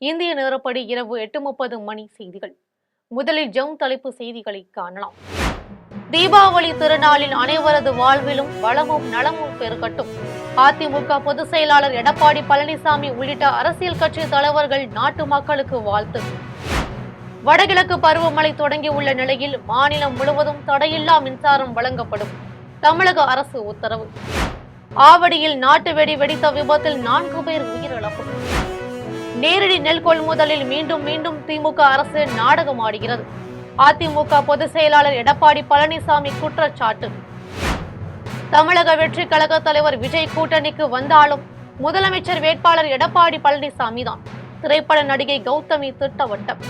இந்திய நேரப்படி இரவு 8:30 மணி செய்திகள். முதலில் ஜவுன் தலைப்பு செய்திகளை காணலாம். தீபாவளி திருநாளில் அனைவரது வாழ்விலும் வளமும் நலமும் பெருகட்டும். அதிமுக பொதுச் செயலாளர் எடப்பாடி பழனிசாமி உள்ளிட்ட அரசியல் கட்சி தலைவர்கள் நாட்டு மக்களுக்கு வாழ்த்து. வடகிழக்கு பருவமழை தொடங்கியுள்ள நிலையில் மாநிலம் முழுவதும் தடையில்லா மின்சாரம் வழங்கப்படும். தமிழக அரசு உத்தரவு. ஆவடியில் நாட்டு வெடி வெடித்த விபத்தில் 4 பேர் உயிரிழப்பு. நேரடி நெல் கொள்முதலில் மீண்டும் திமுக அரசு நாடகம் ஆடுகிறது. அதிமுக பொதுச் செயலாளர் எடப்பாடி பழனிசாமி குற்றச்சாட்டு. தமிழக வெற்றி கழக தலைவர் விஜய் கூட்டணிக்கு வந்தாலும் முதலமைச்சர் வேட்பாளர் எடப்பாடி பழனிசாமி தான். திரைப்பட நடிகை கௌதமி திட்டவட்டம்.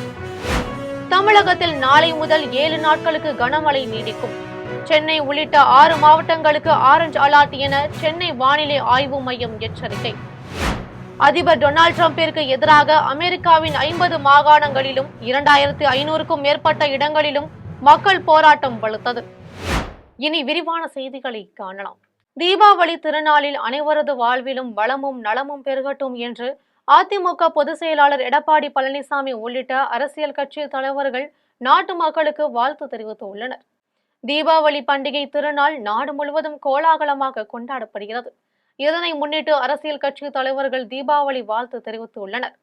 தமிழகத்தில் நாளை முதல் 7 நாட்களுக்கு கனமழை நீடிக்கும். சென்னை உள்ளிட்ட 6 மாவட்டங்களுக்கு ஆரஞ்சு அலர்ட் என சென்னை வானிலை ஆய்வு மையம் எச்சரிக்கை. அதிபர் டொனால்டு டிரம்பிற்கு எதிராக அமெரிக்காவின் 50 மாகாணங்களிலும் 2500க்கும் மேற்பட்ட இடங்களிலும் மக்கள் போராட்டம் வலுத்தது. இனி விரிவான செய்திகளை காணலாம். தீபாவளி திருநாளில் அனைவரது வாழ்விலும் வளமும் நலமும் பெருகட்டும் என்று அதிமுக பொதுச் செயலாளர் எடப்பாடி பழனிசாமி உள்ளிட்ட அரசியல் கட்சி தலைவர்கள் நாட்டு மக்களுக்கு வாழ்த்து தெரிவித்துள்ளனர். தீபாவளி பண்டிகை திருநாள் நாடு முழுவதும் கோலாகலமாக கொண்டாடப்படுகிறது. இதனை முன்னிட்டு அரசியல் கட்சி தலைவர்கள் தீபாவளி வாழ்த்து தெரிவித்துள்ளனர்.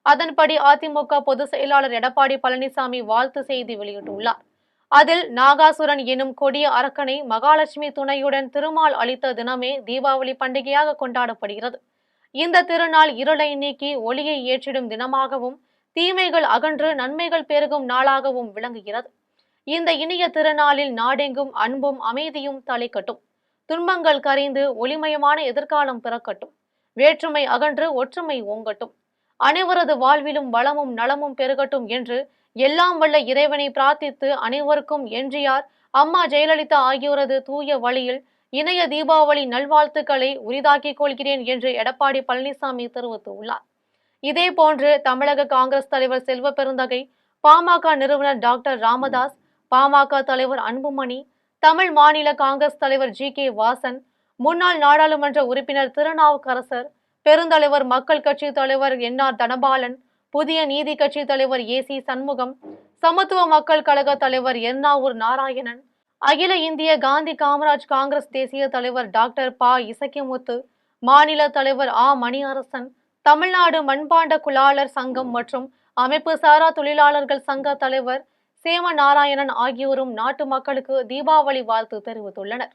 அதன்படி அதிமுக பொதுச் செயலாளர் எடப்பாடி பழனிசாமி வாழ்த்து செய்தி வெளியிட்டுள்ளார். அதில் நாகாசுரன் எனும் கொடிய அரக்கனை மகாலட்சுமி துணையுடன் திருமால் அளித்த தினமே தீபாவளி பண்டிகையாக கொண்டாடப்படுகிறது. இந்த திருநாள் இருளை நீக்கி ஒளியை ஏற்றிடும் தினமாகவும் தீமைகள் அகன்று நன்மைகள் பெருகும் நாளாகவும் விளங்குகிறது. இந்த இனிய திருநாளில் நாடெங்கும் அன்பும் அமைதியும் தலைக்கட்டும். துன்பங்கள் கரைந்து ஒளிமயமான எதிர்காலம் பிறக்கட்டும். வேற்றுமை அகன்று ஒற்றுமை ஓங்கட்டும். அனைவரது வாழ்விலும் வளமும் நலமும் பெருகட்டும் என்று எல்லாம் வல்ல இறைவனை பிரார்த்தித்து அனைவருக்கும் எம்ஜிஆர், அம்மா ஜெயலலிதா ஆகியோரது தூய வழியில் இணைய தீபாவளி நல்வாழ்த்துக்களை உரிதாக்கிக் கொள்கிறேன் என்று எடப்பாடி பழனிசாமி தெரிவித்துள்ளார். இதேபோன்று தமிழக காங்கிரஸ் தலைவர் செல்வ பெருந்தகை, பாமக நிறுவனர் டாக்டர் ராமதாஸ், பாமக தலைவர் அன்புமணி, தமிழ் மாநில காங்கிரஸ் தலைவர் GK வாசன், முன்னாள் நாடாளுமன்ற உறுப்பினர் திருநாவுக்கரசர், பெருந்தலைவர் மக்கள் கட்சி தலைவர் NR தனபாலன், புதிய நீதி கட்சி தலைவர் AC சண்முகம், சமத்துவ மக்கள் கழக தலைவர் எர்ணாவூர் நாராயணன், அகில இந்திய காந்தி காமராஜ் காங்கிரஸ் தேசிய தலைவர் டாக்டர் ப இசக்கிமுத்து, மாநில தலைவர் மணியரசன், தமிழ்நாடு மண்பாண்ட குழாளர் சங்கம் மற்றும் அமைப்பு சாரா தொழிலாளர்கள் சங்க தலைவர் சேம நாராயணன் ஆகியோரும் நாட்டு மக்களுக்கு தீபாவளி வாழ்த்து தெரிவித்துள்ளனர்.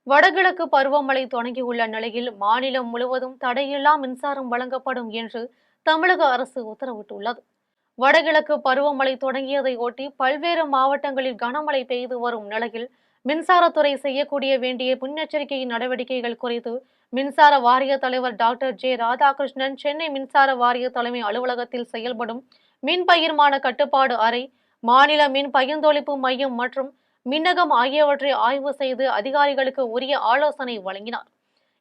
வடகிழக்கு பருவமழை தொடங்கியுள்ள நிலையில் மாநிலம் முழுவதும் தடையில்லா மின்சாரம் வழங்கப்படும் என்று தமிழக அரசு உத்தரவிட்டுள்ளது. வடகிழக்கு பருவமழை தொடங்கியதை ஒட்டி பல்வேறு மாவட்டங்களில் கனமழை பெய்து வரும் நிலையில் மின்சாரத்துறை செய்யக்கூடிய வேண்டிய முன்னெச்சரிக்கை நடவடிக்கைகள் குறித்து மின்சார வாரிய தலைவர் டாக்டர் J ராதாகிருஷ்ணன் சென்னை மின்சார வாரிய தலைமை அலுவலகத்தில் செயல்படும் மின் பகிர்மான கட்டுப்பாடு அறை, மாநில மின் பகிர்ந்தொழிப்பு மையம் மற்றும் மின்னகம் ஆகியவற்றை ஆய்வு செய்து அதிகாரிகளுக்கு உரிய ஆலோசனை வழங்கினார்.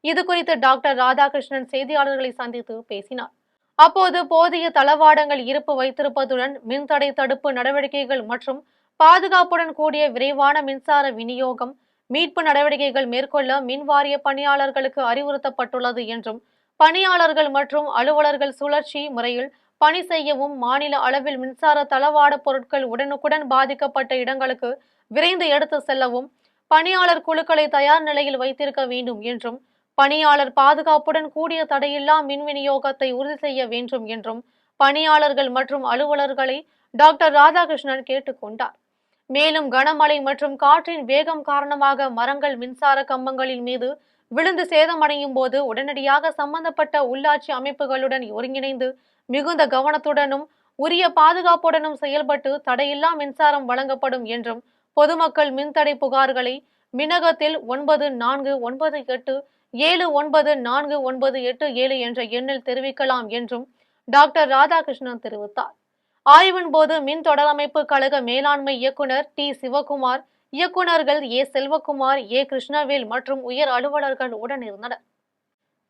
இது குறித்து டாக்டர் ராதாகிருஷ்ணன் செய்தியாளர்களை சந்தித்து பேசினார். அப்போது போதிய தளவாடங்கள் இருப்பு வைத்திருப்பதுடன் மின்தடை தடுப்பு நடவடிக்கைகள் மற்றும் பாதுகாப்புடன் கூடிய விரைவான மின்சார விநியோகம், மீட்பு நடவடிக்கைகள் மேற்கொள்ள மின் வாரிய பணியாளர்களுக்கு அறிவுறுத்தப்பட்டுள்ளது என்றும் பணியாளர்கள் மற்றும் அலுவலர்கள் சுழற்சி முறையில் பணி செய்யவும், மாநில அளவில் மின்சார தளவாட பொருட்கள் உடனுக்குடன் பாதிக்கப்பட்ட இடங்களுக்கு விரைந்து எடுத்து செல்லவும் பணியாளர் குழுக்களை தயார் நிலையில் வைத்திருக்க வேண்டும் என்றும், பணியாளர் பாதுகாப்புடன் கூடிய தடையில்லா மின் விநியோகத்தை உறுதி செய்ய வேண்டும் என்றும் பணியாளர்கள் மற்றும் அலுவலர்களை டாக்டர் ராதாகிருஷ்ணன் கேட்டுக்கொண்டார். மேலும் கனமழை மற்றும் காற்றின் வேகம் காரணமாக மரங்கள் மின்சார கம்பங்களின் மீது விழுந்து சேதமடையும் போது உடனடியாக சம்பந்தப்பட்ட உள்ளாட்சி அமைப்புகளுடன் ஒருங்கிணைந்து மிகுந்த கவனத்துடனும் உரிய பாதுகாப்புடனும் செயல்பட்டு தடையில்லா மின்சாரம் வழங்கப்படும் என்றும், பொதுமக்கள் மின்தடை புகார்களை மின்னகத்தில் 9498794987 என்ற எண்ணில் தெரிவிக்கலாம் என்றும் டாக்டர் ராதாகிருஷ்ணன் தெரிவித்தார். ஆய்வின் போது மின் தொடரமைப்பு கழக மேலாண்மை இயக்குனர் T சிவகுமார், இயக்குநர்கள் A செல்வகுமார், A கிருஷ்ணவேல் மற்றும் உயர் அலுவலர்கள் உடனிருந்தனர்.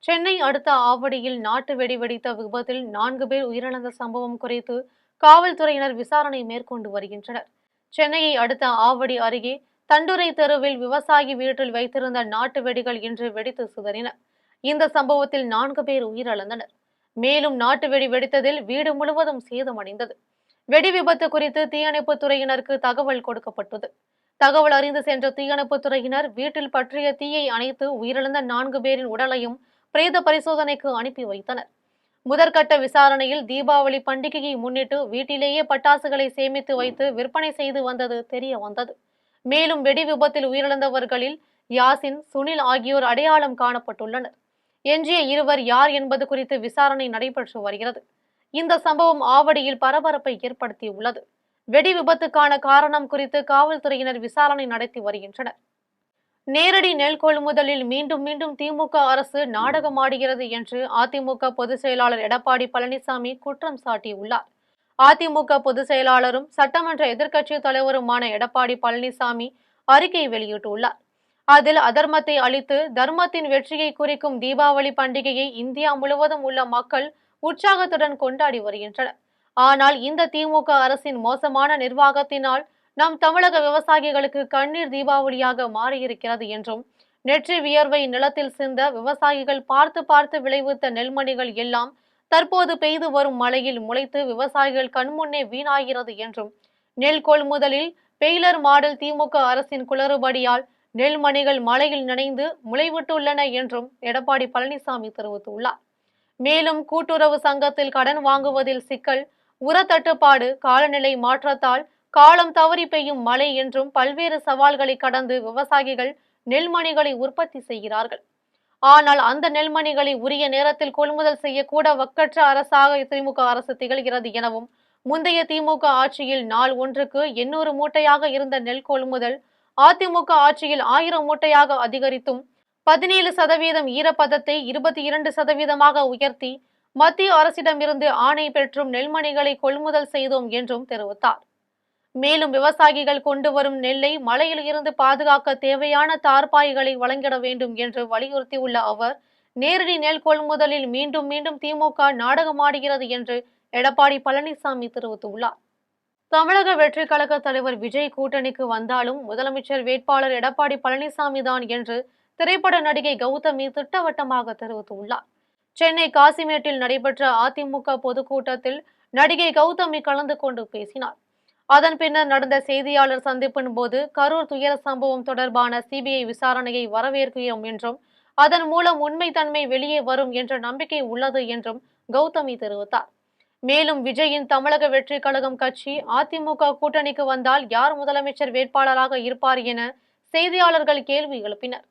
சென்னை அடுத்த ஆவடியில் நாட்டு வெடி வெடித்த விபத்தில் 4 பேர் உயிரிழந்த சம்பவம் குறித்து காவல்துறையினர் விசாரணை மேற்கொண்டு வருகின்றனர். சென்னையை அடுத்த ஆவடி அருகே தண்டுரை தெருவில் விவசாயி வீட்டில் வைத்திருந்த நாட்டு வெடிகள் இன்று வெடித்து சிதறின. இந்த சம்பவத்தில் 4 பேர் உயிரிழந்தனர். மேலும் நாட்டு வெடி வெடித்ததில் வீடு முழுவதும் சேதமடைந்தது. வெடி விபத்து குறித்து தீயணைப்புத் துறையினருக்கு தகவல் கொடுக்கப்பட்டது. தகவல் அறிந்து சென்ற தீயணைப்புத் துறையினர் வீட்டில் பற்றிய தீயை அணைத்து உயிரிழந்த 4 பேரின் உடலையும் பிரேத பரிசோதனைக்கு அனுப்பி வைத்தனர். முதற்கட்ட விசாரணையில் தீபாவளி பண்டிகையை முன்னிட்டு வீட்டிலேயே பட்டாசுகளை சேமித்து வைத்து விற்பனை செய்து வந்தது தெரிய வந்தது. மேலும் வெடி விபத்தில் உயிரிழந்தவர்களில் யாசின், சுனில் ஆகியோர் அடையாளம் காணப்பட்டுள்ளனர். எஞ்சிய இருவர் யார் என்பது குறித்து விசாரணை நடைபெற்று வருகிறது. இந்த சம்பவம் ஆவடியில் பரபரப்பை ஏற்படுத்தியுள்ளது. வெடி விபத்துக்கான காரணம் குறித்து காவல்துறையினர் விசாரணை நடத்தி வருகின்றனர். நேரடி நெல் கொள்முதலில் மீண்டும் மீண்டும் திமுக அரசு நாடகமாடுகிறது என்று அதிமுக பொதுச் செயலாளர் எடப்பாடி பழனிசாமி குற்றம் சாட்டியுள்ளார். அதிமுக பொதுச் செயலாளரும் சட்டமன்ற எதிர்க்கட்சித் தலைவருமான எடப்பாடி பழனிசாமி அறிக்கை வெளியிட்டுள்ளார். அதில் அதர்மத்தை அழித்து தர்மத்தின் வெற்றியை குறிக்கும் தீபாவளி பண்டிகையை இந்தியா முழுவதும் உள்ள மக்கள் உற்சாகத்துடன் கொண்டாடி வருகின்றனர். ஆனால் இந்த திமுக அரசின் மோசமான நிர்வாகத்தினால் நம் தமிழக விவசாயிகளுக்கு கண்ணீர் தீபாவளியாக மாறியிருக்கிறது என்றும், நெற்றி வியர்வை நிலத்தில் சிந்த விவசாயிகள் பார்த்து பார்த்து விளைவித்த நெல்மணிகள் எல்லாம் தற்போது பெய்து வரும் மழையில் முளைத்து விவசாயிகள் கண்முன்னே வீணாகிறது என்றும், நெல் கொள்முதலில் பெய்லர் மாடல் திமுக அரசின் குளறுபடியால் நெல்மணிகள் மழையில் நனைந்து முளைவிட்டுள்ளன என்றும் எடப்பாடி பழனிசாமி தெரிவித்துள்ளார். மேலும் கூட்டுறவு சங்கத்தில் கடன் வாங்குவதில் சிக்கல், உர தட்டுப்பாடு, காலநிலை மாற்றத்தால் காலம் தவறி பெய்யும் மழை என்றும் பல்வேறு சவால்களை கடந்து விவசாயிகள் நெல்மணிகளை உற்பத்தி செய்கிறார்கள். ஆனால் அந்த நெல்மணிகளை உரிய நேரத்தில் கொள்முதல் செய்யக்கூட வக்கற்ற அரசாக திமுக அரசு திகழ்கிறது எனவும், முந்தைய திமுக ஆட்சியில் நாள் ஒன்றுக்கு 800 மூட்டையாக இருந்த நெல் கொள்முதல் அதிமுக ஆட்சியில் 1000 மூட்டையாக அதிகரித்தும் 17% ஈரப்பதத்தை 22% உயர்த்தி மத்திய அரசிடமிருந்து ஆணை பெற்றும் நெல்மணிகளை கொள்முதல் செய்தோம் என்றும் தெரிவித்தார். மேலும் விவசாயிகள் கொண்டு வரும் நெல்லை மழையில் இருந்து பாதுகாக்க தேவையான தார்பாய்களை வழங்கிட வேண்டும் என்று வலியுறுத்தியுள்ள அவர், நேரடி நெல் கொள்முதலில் மீண்டும் மீண்டும் திமுக நாடகமாடுகிறது என்று எடப்பாடி பழனிசாமி தெரிவித்துள்ளார். தமிழக வெற்றி கழக தலைவர் விஜய் கூட்டணிக்கு வந்தாலும் முதலமைச்சர் வேட்பாளர் எடப்பாடி பழனிசாமி தான் என்று திரைப்பட நடிகை கௌதமி திட்டவட்டமாக தெரிவித்துள்ளார். சென்னை காசிமேட்டில் நடைபெற்ற அதிமுக பொதுக்கூட்டத்தில் நடிகை கௌதமி கலந்து கொண்டு பேசினார். அதன் பின்னர் நடந்த செய்தியாளர் சந்திப்பின் போது கரூர் துயர சம்பவம் தொடர்பான சிபிஐ விசாரணையை வரவேற்கிறோம் என்றும், அதன் மூலம் உண்மைத்தன்மை வெளியே வரும் என்ற நம்பிக்கை உள்ளது என்றும் கௌதமி தெரிவித்தார். மேலும் விஜயின் தமிழக வெற்றி கழகம் கட்சி அதிமுக கூட்டணிக்கு வந்தால் யார் முதலமைச்சர் வேட்பாளராக இருப்பார் என செய்தியாளர்கள் கேள்வி எழுப்பினர்.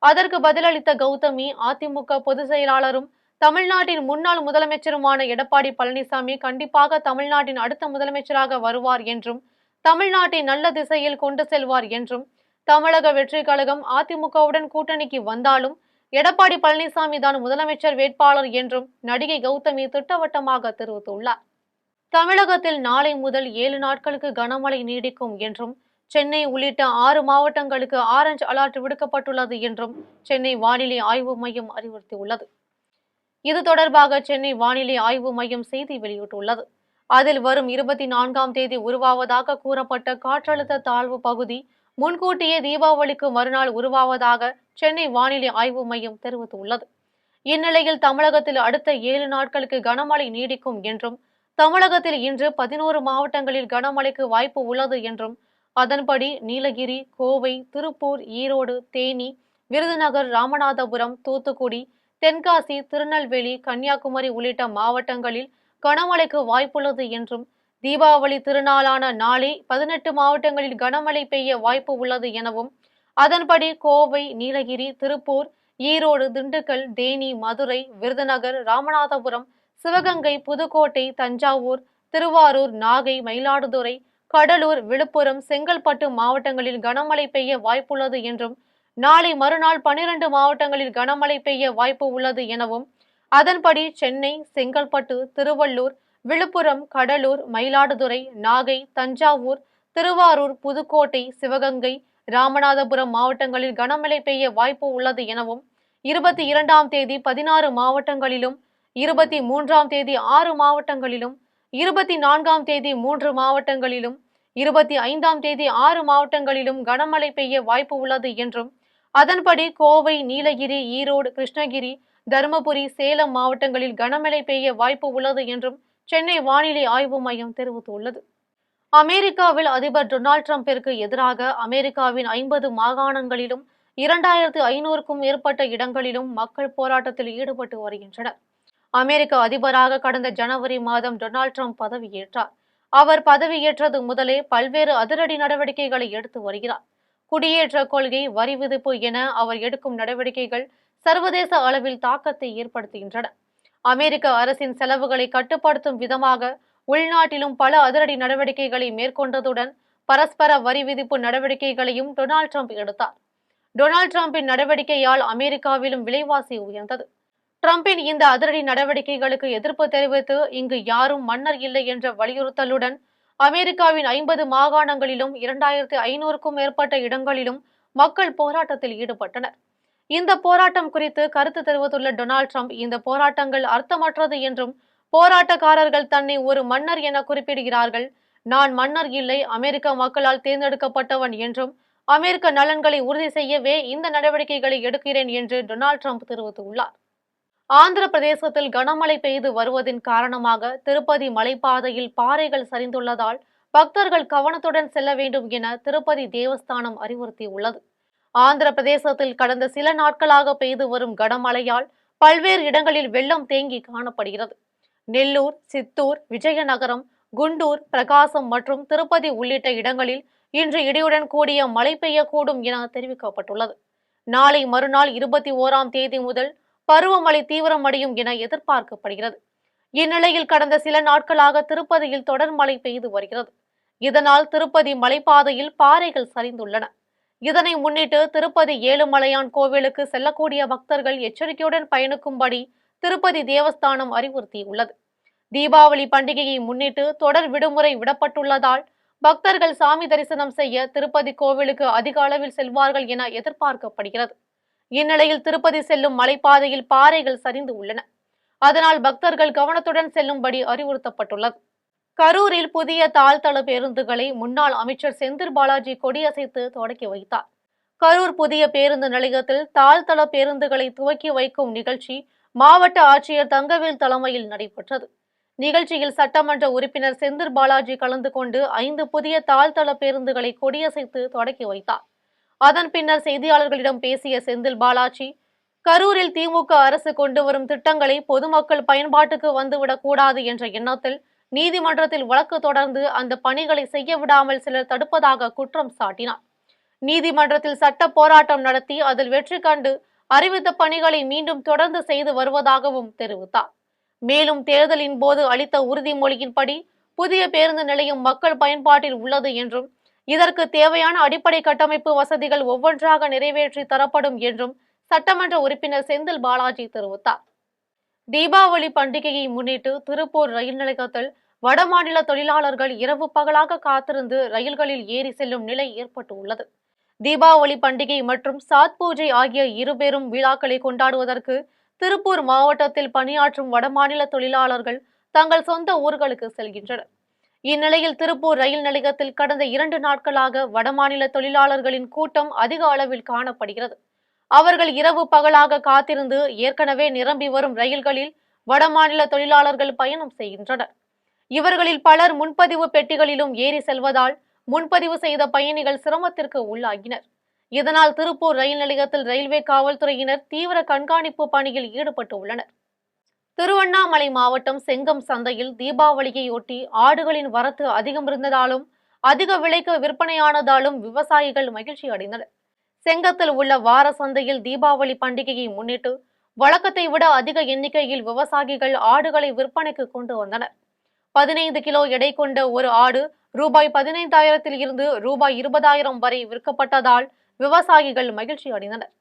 அதற்கு பதிலளித்த கௌதமி, அதிமுக பொதுச் செயலாளரும் தமிழ்நாட்டின் முன்னாள் முதலமைச்சருமான எடப்பாடி பழனிசாமி கண்டிப்பாக தமிழ்நாட்டின் அடுத்த முதலமைச்சராக வருவார் என்றும், தமிழ்நாட்டை நல்ல திசையில் கொண்டு செல்வார் என்றும், தமிழக வெற்றி கழகம் அதிமுகவுடன் கூட்டணிக்கு வந்தாலும் எடப்பாடி பழனிசாமி தான் முதலமைச்சர் வேட்பாளர் என்றும் நடிகை கௌதமி திட்டவட்டமாக தெரிவித்துள்ளார். தமிழகத்தில் நாளை முதல் 7 நாட்களுக்கு கனமழை நீடிக்கும் என்றும், சென்னை உள்ளிட்ட 6 மாவட்டங்களுக்கு ஆரஞ்சு அலர்ட் விடுக்கப்பட்டுள்ளது என்றும் சென்னை வானிலை ஆய்வு மையம் அறிவுறுத்தியுள்ளது. இது தொடர்பாக சென்னை வானிலை ஆய்வு மையம் செய்தி வெளியிட்டுள்ளது. அதில் வரும் 24ஆம் தேதி உருவாவதாக கூறப்பட்ட காற்றழுத்த தாழ்வு பகுதி முன்கூட்டியே தீபாவளிக்கு மறுநாள் உருவாவதாக சென்னை வானிலை ஆய்வு மையம் தெரிவித்துள்ளது. இந்நிலையில் தமிழகத்தில் அடுத்த 7 நாட்களுக்கு கனமழை நீடிக்கும் என்றும், தமிழகத்தில் இன்று 11 மாவட்டங்களில் கனமழைக்கு வாய்ப்பு உள்ளது என்றும், அதன்படி நீலகிரி, கோவை, திருப்பூர், ஈரோடு, தேனி, விருதுநகர், ராமநாதபுரம், தூத்துக்குடி, தென்காசி, திருநெல்வேலி, கன்னியாகுமரி உள்ளிட்ட மாவட்டங்களில் கனமழைக்கு வாய்ப்புள்ளது என்றும், தீபாவளி திருநாளான நாளை 18 மாவட்டங்களில் கனமழை பெய்ய வாய்ப்பு உள்ளது எனவும், அதன்படி கோவை, நீலகிரி, திருப்பூர், ஈரோடு, திண்டுக்கல், தேனி, மதுரை, விருதுநகர், ராமநாதபுரம், சிவகங்கை, புதுக்கோட்டை, தஞ்சாவூர், திருவாரூர், நாகை, மயிலாடுதுறை, கடலூர், விழுப்புரம், செங்கல்பட்டு மாவட்டங்களில் கனமழை பெய்ய வாய்ப்புள்ளது என்றும், நாளை மறுநாள் 12 மாவட்டங்களில் கனமழை பெய்ய வாய்ப்பு உள்ளது எனவும், அதன்படி சென்னை, செங்கல்பட்டு, திருவள்ளூர், விழுப்புரம், கடலூர், மயிலாடுதுறை, நாகை, தஞ்சாவூர், திருவாரூர், புதுக்கோட்டை, சிவகங்கை, ராமநாதபுரம் மாவட்டங்களில் கனமழை பெய்ய வாய்ப்பு உள்ளது எனவும், 22ஆம் தேதி 16 மாவட்டங்களிலும், 23ஆம் தேதி 6 மாவட்டங்களிலும், 24ஆம் தேதி 3 மாவட்டங்களிலும், 25ஆம் தேதி 6 மாவட்டங்களிலும் கனமழை பெய்ய வாய்ப்பு உள்ளது என்றும், அதன்படி கோவை, நீலகிரி, ஈரோடு, கிருஷ்ணகிரி, தருமபுரி, சேலம் மாவட்டங்களில் கனமழை பெய்ய வாய்ப்பு உள்ளது என்றும் சென்னை வானிலை ஆய்வு மையம் தெரிவித்துள்ளது. அமெரிக்காவில் அதிபர் டொனால்டு டிரம்பிற்கு எதிராக அமெரிக்காவின் 50 மாகாணங்களிலும் 2500க்கும் மேற்பட்ட இடங்களிலும் மக்கள் போராட்டத்தில் ஈடுபட்டு வருகின்றனர். அமெரிக்க அதிபராக கடந்த ஜனவரி மாதம் டொனால்டு டிரம்ப் பதவியேற்றார். அவர் பதவியேற்றது முதலே பல்வேறு அதிரடி நடவடிக்கைகளை எடுத்து வருகிறார். குடியேற்ற கொள்கை, வரி விதிப்பு என அவர் எடுக்கும் நடவடிக்கைகள் சர்வதேச அளவில் தாக்கத்தை ஏற்படுத்துகின்றன. அமெரிக்க அரசின் செலவுகளை கட்டுப்படுத்தும் விதமாக உள்நாட்டிலும் பல அதிரடி நடவடிக்கைகளை மேற்கொண்டதுடன் பரஸ்பர வரி விதிப்பு நடவடிக்கைகளையும் டொனால்டு டிரம்ப் எடுத்தார். டொனால்டு டிரம்பின் நடவடிக்கையால் அமெரிக்காவிலும் விலைவாசி உயர்ந்தது. டிரம்பின் இந்த அதிரடி நடவடிக்கைகளுக்கு எதிர்ப்பு தெரிவித்து இங்கு யாரும் மன்னர் இல்லை என்ற வலியுறுத்தலுடன் அமெரிக்காவின் 50 மாகாணங்களிலும் 2500க்கும் மேற்பட்ட இடங்களிலும் மக்கள் போராட்டத்தில் ஈடுபட்டனர். இந்த போராட்டம் குறித்து கருத்து தெரிவித்துள்ள டொனால்டு டிரம்ப், இந்த போராட்டங்கள் அர்த்தமற்றது என்றும் போராட்டக்காரர்கள் தன்னை ஒரு மன்னர் என குறிப்பிடுகிறார்கள். நான் மன்னர் இல்லை, அமெரிக்க மக்களால் தேர்ந்தெடுக்கப்பட்டவன் என்றும் அமெரிக்க நலன்களை உறுதி செய்யவே இந்த நடவடிக்கைகளை எடுக்கிறேன் என்று டொனால்டு டிரம்ப் தெரிவித்துள்ளார். ஆந்திர பிரதேசத்தில் கனமழை பெய்து வருவதன் காரணமாக திருப்பதி மலைப்பாதையில் பாறைகள் சரிந்துள்ளதால் பக்தர்கள் கவனத்துடன் செல்ல வேண்டும் என திருப்பதி தேவஸ்தானம் அறிவுறுத்தியுள்ளது. ஆந்திர பிரதேசத்தில் கடந்த சில நாட்களாக பெய்து வரும் கனமழையால் பல்வேறு இடங்களில் வெள்ளம் தேங்கி காணப்படுகிறது. நெல்லூர், சித்தூர், விஜயநகரம், குண்டூர், பிரகாசம் மற்றும் திருப்பதி உள்ளிட்ட இடங்களில் இன்று இடியுடன் கூடிய மழை பெய்யக்கூடும் என தெரிவிக்கப்பட்டுள்ளது. நாளை மறுநாள் 21ஆம் தேதி முதல் பருவமழை தீவிரமடையும் என எதிர்பார்க்கப்படுகிறது. இந்நிலையில் கடந்த சில நாட்களாக திருப்பதியில் தொடர் மழை பெய்து வருகிறது. இதனால் திருப்பதி மலைப்பாதையில் பாறைகள் சரிந்துள்ளன. இதனை முன்னிட்டு திருப்பதி ஏழுமலையான் கோவிலுக்கு செல்லக்கூடிய பக்தர்கள் எச்சரிக்கையுடன் பயணிக்கும்படி திருப்பதி தேவஸ்தானம் அறிவுறுத்தியுள்ளது. தீபாவளி பண்டிகையை முன்னிட்டு தொடர் விடுமுறை விடப்பட்டுள்ளதால் பக்தர்கள் சாமி தரிசனம் செய்ய திருப்பதி கோவிலுக்கு அதிக அளவில் செல்வார்கள் என எதிர்பார்க்கப்படுகிறது. இந்நிலையில் திருப்பதி செல்லும் மலைப்பாதையில் பாறைகள் சரிந்து உள்ளன. அதனால் பக்தர்கள் கவனத்துடன் செல்லும்படி அறிவுறுத்தப்பட்டுள்ளது. கரூரில் புதிய தாழ்தள பேருந்துகளை முன்னாள் அமைச்சர் செந்தில் பாலாஜி கொடியசைத்து தொடக்கி வைத்தார். கரூர் புதிய பேருந்து நிலையத்தில் தாழ்தள பேருந்துகளை துவக்கி வைக்கும் நிகழ்ச்சி மாவட்ட ஆட்சியர் தங்கவேல் தலைமையில் நடைபெற்றது. நிகழ்ச்சியில் சட்டமன்ற உறுப்பினர் செந்தில் பாலாஜி கலந்து கொண்டு 5 புதிய தாழ்தள பேருந்துகளை கொடியசைத்து தொடக்கி வைத்தார். அதன் பின்னர் செய்தியாளர்களிடம் பேசிய செந்தில் பாலாஜி, கரூரில் திமுக அரசு கொண்டு வரும் திட்டங்களை பொதுமக்கள் பயன்பாட்டுக்கு வந்துவிடக் கூடாது என்ற எண்ணத்தில் நீதிமன்றத்தில் வழக்கு தொடர்ந்து அந்த பணிகளை செய்ய விடாமல் சிலர் தடுப்பதாக குற்றம் சாட்டினார். நீதிமன்றத்தில் சட்ட போராட்டம் நடத்தி அதில் வெற்றி கண்டு அறிவித்த பணிகளை மீண்டும் தொடர்ந்து செய்து வருவதாகவும் தெரிவித்தார். மேலும் தேர்தலின் போது அளித்த உறுதிமொழியின்படி புதிய பேருந்து நிலையம் மக்கள் பயன்பாட்டில் உள்ளது என்றும் இதற்கு தேவையான அடிப்படை கட்டமைப்பு வசதிகள் ஒவ்வொன்றாக நிறைவேற்றி தரப்படும் என்றும் சட்டமன்ற உறுப்பினர் செந்தில் பாலாஜி தெரிவித்தார். தீபாவளி பண்டிகையை முன்னிட்டு திருப்பூர் ரயில் நிலையத்தில் வடமாநில தொழிலாளர்கள் இரவு பகலாக காத்திருந்து ரயில்களில் ஏறி செல்லும் நிலை ஏற்பட்டுள்ளது. தீபாவளி பண்டிகை மற்றும் சாத் பூஜை ஆகிய இருபெரும் விழாக்களை கொண்டாடுவதற்கு திருப்பூர் மாவட்டத்தில் பணியாற்றும் வடமாநில தொழிலாளர்கள் தங்கள் சொந்த ஊர்களுக்கு செல்கின்றனர். இந்நிலையில் திருப்பூர் ரயில் நிலையத்தில் கடந்த 2 நாட்களாக வடமாநில தொழிலாளர்களின் கூட்டம் அதிக அளவில் காணப்படுகிறது. அவர்கள் இரவு பகலாக காத்திருந்து ஏற்கனவே நிரம்பி வரும் ரயில்களில் வடமாநில தொழிலாளர்கள் பயணம் செய்கின்றனர். இவர்களில் பலர் முன்பதிவு பெட்டிகளிலும் ஏறி செல்வதால் முன்பதிவு செய்த பயணிகள் சிரமத்திற்கு உள்ளாகினர். இதனால் திருப்பூர் ரயில் நிலையத்தில் ரயில்வே காவல்துறையினர் தீவிர கண்காணிப்பு பணியில் ஈடுபட்டு உள்ளனர். திருவண்ணாமலை மாவட்டம் செங்கம் சந்தையில் தீபாவளியையொட்டி ஆடுகளின் வரத்து அதிகம் இருந்ததாலும் அதிக விலைக்கு விற்பனையானதாலும் விவசாயிகள் மகிழ்ச்சி அடைந்தனர். செங்கத்தில் உள்ள வார சந்தையில் தீபாவளி பண்டிகையை முன்னிட்டு வழக்கத்தை விட அதிக எண்ணிக்கையில் விவசாயிகள் ஆடுகளை விற்பனைக்கு கொண்டு வந்தனர். 15 கிலோ எடை கொண்ட ஒரு ஆடு ரூபாய் 15,000 இருந்து ரூபாய் 20,000 வரை விற்கப்பட்டதால் விவசாயிகள் மகிழ்ச்சி அடைந்தனர்.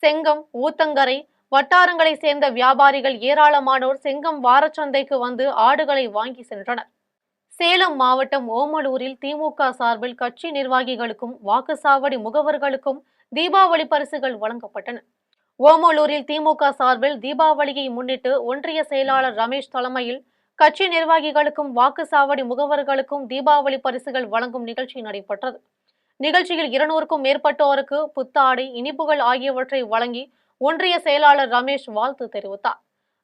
செங்கம், ஊத்தங்கரை வட்டாரங்களை சேர்ந்த வியாபாரிகள் ஏராளமானோர் செங்கம் வாரச்சந்தைக்கு வந்து ஆடுகளை வாங்கி சென்றனர். சேலம் மாவட்டம் ஓமலூரில் திமுக சார்பில் கட்சி நிர்வாகிகளுக்கும் வாக்குச்சாவடி முகவர்களுக்கும் தீபாவளி பரிசுகள் வழங்கப்பட்டன. ஓமலூரில் திமுக சார்பில் தீபாவளியை முன்னிட்டு ஒன்றிய செயலாளர் ரமேஷ் தலைமையில் கட்சி நிர்வாகிகளுக்கும் வாக்குச்சாவடி முகவர்களுக்கும் தீபாவளி பரிசுகள் வழங்கும் நிகழ்ச்சி நடைபெற்றது. நிகழ்ச்சியில் 200க்கும் மேற்பட்டோருக்கு புத்தாடை, இனிப்புகள் ஆகியவற்றை வழங்கி ஒன்றிய செயலாளர் ரமேஷ் வாழ்த்து தெரிவித்தார்.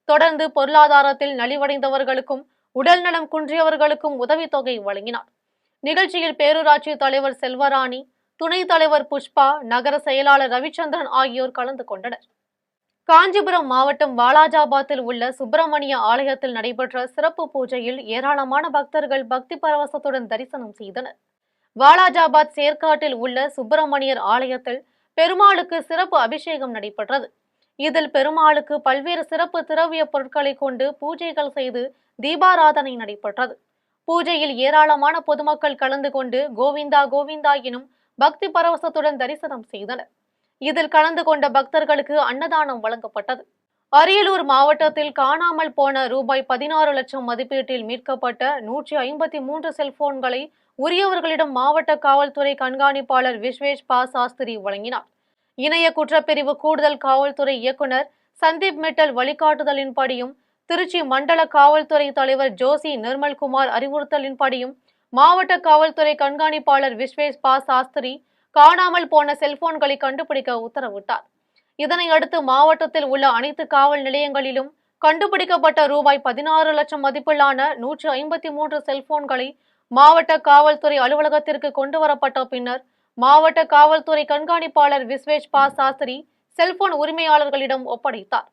தொடர்ந்து பொருளாதாரத்தில் நலிவடைந்தவர்களுக்கும் உடல்நலம் குன்றியவர்களுக்கும் உதவித்தொகை வழங்கினார். நிகழ்ச்சியில் பேரூராட்சி தலைவர் செல்வராணி, துணைத் தலைவர் புஷ்பா, நகர செயலாளர் ரவிச்சந்திரன் ஆகியோர் கலந்து கொண்டனர். காஞ்சிபுரம் மாவட்டம் வாலாஜாபாத்தில் உள்ள சுப்பிரமணிய ஆலயத்தில் நடைபெற்ற சிறப்பு பூஜையில் ஏராளமான பக்தர்கள் பக்தி பரவசத்துடன் தரிசனம் செய்தனர். வாலாஜாபாத் சேர்க்காட்டில் உள்ள சுப்பிரமணியர் ஆலயத்தில் பெருமாளுக்கு சிறப்பு அபிஷேகம் நடைபெற்றது. இதில் பெருமாளுக்கு பல்வேறு சிறப்பு திரவிய பொருட்களை கொண்டு பூஜைகள் செய்து தீபாராதனை நடைபெற்றது. பூஜையில் ஏராளமான பொதுமக்கள் கலந்து கொண்டு கோவிந்தா கோவிந்தா எனும் பக்தி பரவசத்துடன் தரிசனம் செய்தனர். இதில் கலந்து கொண்ட பக்தர்களுக்கு அன்னதானம் வழங்கப்பட்டது. அரியலூர் மாவட்டத்தில் காணாமல் போன ரூபாய் 16 லட்சம் மதிப்பீட்டில் மீட்கப்பட்ட 153 செல்போன்களை உரியவர்களிடம் மாவட்ட காவல்துறை கண்காணிப்பாளர் விஸ்வேஷ் பா சாஸ்திரி வழங்கினார். இணைய குற்றப்பிரிவு கூடுதல் காவல்துறை இயக்குநர் சந்தீப் மிட்டல் வழிகாட்டுதலின்படியும் திருச்சி மண்டல காவல்துறை தலைவர் ஜோசி நிர்மல்குமார் அறிவுறுத்தலின்படியும் மாவட்ட காவல்துறை கண்காணிப்பாளர் விஸ்வேஷ் பா சாஸ்திரி காணாமல் போன செல்போன்களை கண்டுபிடிக்க உத்தரவிட்டார். இதனை அடுத்து மாவட்டத்தில் உள்ள அனைத்து காவல் நிலையங்களிலும் கண்டுபிடிக்கப்பட்ட ரூபாய் 16 லட்சம் மதிப்பிலான 153 செல்போன்களை மாவட்ட காவல்துறை அலுவலகத்திற்கு கொண்டுவரப்பட்ட பின்னர் மாவட்ட காவல்துறை கண்காணிப்பாளர் விஸ்வேஷ் பா சாஸ்திரி செல்போன் உரிமையாளர்களிடம் ஒப்படைத்தார்.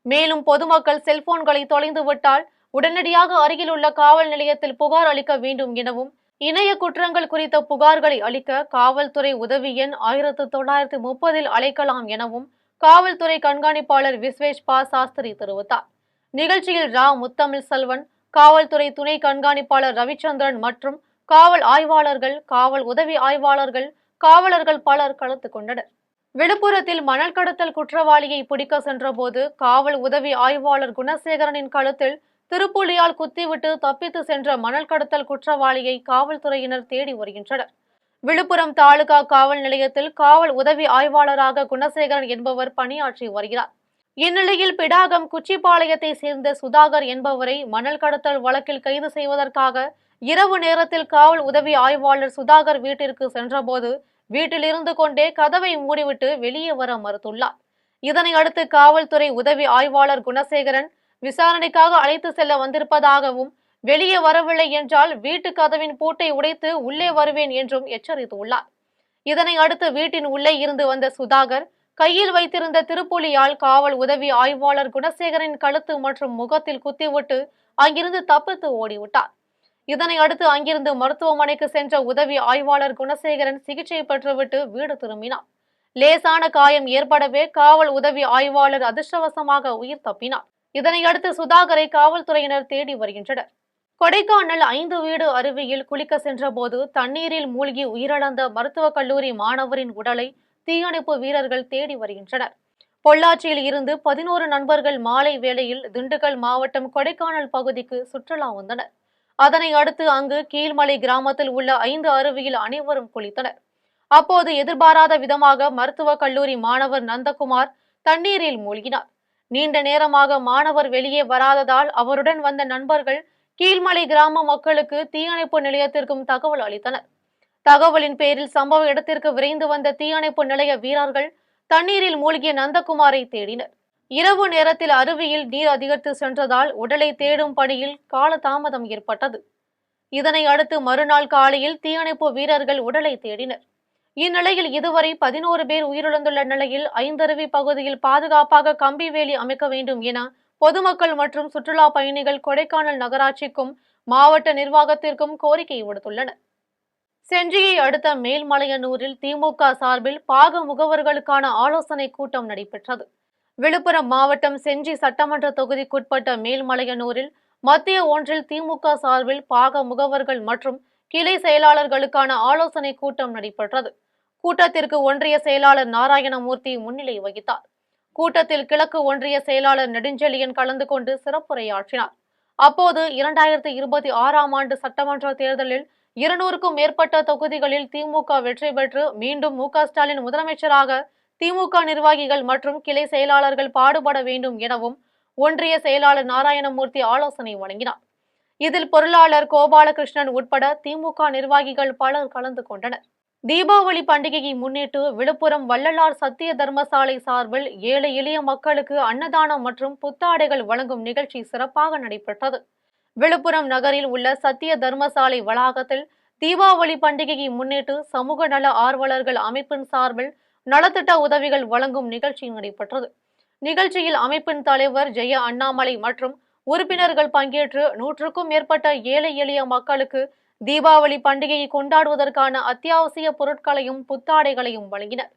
மேலும் பொதுமக்கள் செல்போன்களை தொலைந்துவிட்டால் உடனடியாக அருகில் உள்ள காவல் நிலையத்தில் புகார் அளிக்க வேண்டும் எனவும், இணைய குற்றங்கள் குறித்த புகார்களை அளிக்க காவல்துறை உதவி எண் 1930 அழைக்கலாம் எனவும் காவல்துறை கண்காணிப்பாளர் விஸ்வேஷ் பா சாஸ்திரி தெரிவித்தார். நிகழ்ச்சியில் ரா முத்தமிழ் செல்வன், காவல்துறை துணை கண்காணிப்பாளர் ரவிச்சந்திரன் மற்றும் காவல் ஆய்வாளர்கள், காவல் உதவி ஆய்வாளர்கள், காவலர்கள் பலர் கலந்து கொண்டனர். விழுப்புரத்தில் மணல் கடத்தல் குற்றவாளியை பிடிக்க சென்றபோது காவல் உதவி ஆய்வாளர் குணசேகரனின் கழுத்தில் திருப்புலியால் குத்திவிட்டு தப்பித்து சென்ற மணல் கடத்தல் குற்றவாளியை காவல்துறையினர் தேடி வருகின்றனர். விழுப்புரம் தாலுகா காவல் நிலையத்தில் காவல் உதவி ஆய்வாளராக குணசேகரன் என்பவர் பணியாற்றி வருகிறார். இந்நிலையில் பிடாகம் குச்சிப்பாளையத்தை சேர்ந்த சுதாகர் என்பவரை மணல் கடத்தல் வழக்கில் கைது செய்வதற்காக இரவு நேரத்தில் காவல் உதவி ஆய்வாளர் சுதாகர் வீட்டிற்கு சென்றபோது வீட்டில் இருந்து கொண்டே கதவை மூடிவிட்டு வெளியே வர மறுத்துள்ளார். இதனை அடுத்து காவல்துறை உதவி ஆய்வாளர் குணசேகரன் விசாரணைக்காக அழைத்து செல்ல வந்திருப்பதாகவும், வெளியே வரவில்லை என்றால் வீட்டு கதவின் பூட்டை உடைத்து உள்ளே வருவேன் என்றும் எச்சரித்துள்ளார். இதனை அடுத்து வீட்டின் உள்ளே இருந்து வந்த சுதாகர் கையில் வைத்திருந்த திருப்புலியால் காவல் உதவி ஆய்வாளர் குணசேகரின் கழுத்து மற்றும் முகத்தில் குத்திவிட்டு அங்கிருந்து தப்பித்து ஓடிவிட்டார். இதனை அடுத்து அங்கிருந்து மருத்துவமனைக்கு சென்ற உதவி ஆய்வாளர் குணசேகரன் சிகிச்சை பெற்றுவிட்டு வீடு திரும்பினார். லேசான காயம் ஏற்படவே காவல் உதவி ஆய்வாளர் அதிர்ஷ்டவசமாக உயிர் தப்பினார். இதனையடுத்து சுதாகரை காவல்துறையினர் தேடி வருகின்றனர். கொடைக்கானல் 5 வீடு அருவியில் குளிக்க சென்றபோது தண்ணீரில் மூழ்கி உயிரிழந்த மருத்துவக் கல்லூரி மாணவரின் உடலை தீயணைப்பு வீரர்கள் தேடி வருகின்றனர். பொள்ளாச்சியில் இருந்து 11 நண்பர்கள் மாலை வேளையில் திண்டுக்கல் மாவட்டம் கொடைக்கானல் பகுதிக்கு சுற்றுலா வந்தனர். அதனை அடுத்து அங்கு கீழ்மலை கிராமத்தில் உள்ள 5 அருவியில் அனைவரும் குளித்தனர். அப்போது எதிர்பாராத விதமாக மருத்துவக் கல்லூரி மாணவர் நந்தகுமார் தண்ணீரில் மூழ்கினார். நீண்ட நேரமாக மாணவர் வெளியே வராததால் அவருடன் வந்த நண்பர்கள் கீழ்மலை கிராம மக்களுக்கு தீயணைப்பு நிலையத்திற்கும் தகவல் அளித்தனர். தகவலின் பேரில் சம்பவ இடத்திற்கு விரைந்து வந்த தீயணைப்பு நிலைய வீரர்கள் தண்ணீரில் மூழ்கிய நந்தகுமாரை தேடினர். இரவு நேரத்தில் அருவியில் நீர் அதிகரித்து சென்றதால் உடலை தேடும் பணியில் காலதாமதம் ஏற்பட்டது. இதனை அடுத்து மறுநாள் காலையில் தீயணைப்பு வீரர்கள் உடலை தேடினர். இந்நிலையில் இதுவரை 11 பேர் உயிரிழந்துள்ள நிலையில் 5 அருவி பகுதியில் பாதுகாப்பாக கம்பி வேலி அமைக்க வேண்டும் என பொதுமக்கள் மற்றும் சுற்றுலா பயணிகள் கொடைக்கானல் நகராட்சிக்கும் மாவட்ட நிர்வாகத்திற்கும் கோரிக்கை விடுத்துள்ளனர். செஞ்சியை அடுத்த மேல்மலையனூரில் திமுக சார்பில் பாக முகவர்களுக்கான ஆலோசனை கூட்டம் நடைபெற்றது. விழுப்புரம் மாவட்டம் செஞ்சி சட்டமன்ற தொகுதிக்குட்பட்ட மேல்மலையனூரில் மத்திய ஒன்றில் திமுக சார்பில் பாக முகவர்கள் மற்றும் கிளை செயலாளர்களுக்கான ஆலோசனை கூட்டம் நடைபெற்றது. கூட்டத்திற்கு ஒன்றிய செயலாளர் நாராயணமூர்த்தி முன்னிலை வகித்தார். கூட்டத்தில் கிழக்கு ஒன்றிய செயலாளர் நெடுஞ்செழியன் கலந்து கொண்டு சிறப்புரையாற்றினார். அப்போது 2026ஆம் ஆண்டு சட்டமன்ற தேர்தலில் 200க்கும் மேற்பட்ட தொகுதிகளில் திமுக வெற்றி பெற்று மீண்டும் மு.க. ஸ்டாலின் முதலமைச்சராக திமுக நிர்வாகிகள் மற்றும் கிளை செயலாளர்கள் பாடுபட வேண்டும் எனவும் ஒன்றிய செயலாளர் நாராயணமூர்த்தி ஆலோசனை வழங்கினார். இதில் பொருளாளர் கோபாலகிருஷ்ணன் உட்பட திமுக நிர்வாகிகள் பலர் கலந்து கொண்டனர். தீபாவளி பண்டிகையை முன்னிட்டு விழுப்புரம் வள்ளலார் சத்திய தர்மசாலை சார்பில் ஏழை எளிய மக்களுக்கு அன்னதானம் மற்றும் புத்தாடைகள் வழங்கும் நிகழ்ச்சி சிறப்பாக நடைபெற்றது. விழுப்புரம் நகரில் உள்ள சத்திய தர்மசாலை வளாகத்தில் தீபாவளி பண்டிகையை முன்னிட்டு சமூக நல ஆர்வலர்கள் அமைப்பின் சார்பில் நலத்திட்ட உதவிகள் வழங்கும் நிகழ்ச்சி நடைபெற்றது. நிகழ்ச்சியில் அமைப்பின் தலைவர் ஜெய அண்ணாமலை மற்றும் உறுப்பினர்கள் பங்கேற்று 100க்கும் மேற்பட்ட ஏழை எளிய மக்களுக்கு தீபாவளி பண்டிகையை கொண்டாடுவதற்கான அத்தியாவசிய பொருட்களையும் புத்தாடைகளையும் வழங்கினர்.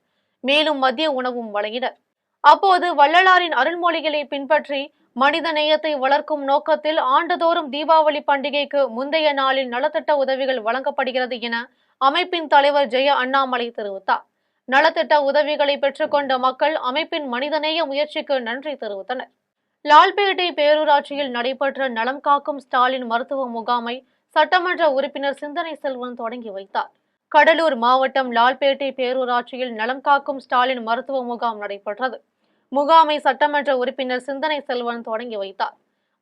மேலும் மதிய உணவும் வழங்கினர். அப்போது வள்ளலாரின் அருள்மொழிகளை பின்பற்றி மனித நேயத்தை வளர்க்கும் நோக்கத்தில் ஆண்டுதோறும் தீபாவளி பண்டிகைக்கு முந்தைய நாளில் நலத்திட்ட உதவிகள் வழங்கப்படுகிறது என அமைப்பின் தலைவர் ஜெய அண்ணாமலை தெரிவித்தார். நலத்திட்ட உதவிகளை பெற்றுக்கொண்ட மக்கள் அமைப்பின் மனிதநேய முயற்சிக்கு நன்றி தெரிவித்தனர். லால்பேட்டை பேரூராட்சியில் நடைபெற்ற நலம் காக்கும் ஸ்டாலின் மருத்துவ முகாமை சட்டமன்ற உறுப்பினர் சிந்தனை செல்வன் தொடங்கி வைத்தார். கடலூர் மாவட்டம் லால்பேட்டை பேரூராட்சியில் நலம் காக்கும் ஸ்டாலின் மருத்துவ முகாம் நடைபெற்றது. முகாமை சட்டமன்ற உறுப்பினர் சிந்தனை செல்வன் தொடங்கி வைத்தார்.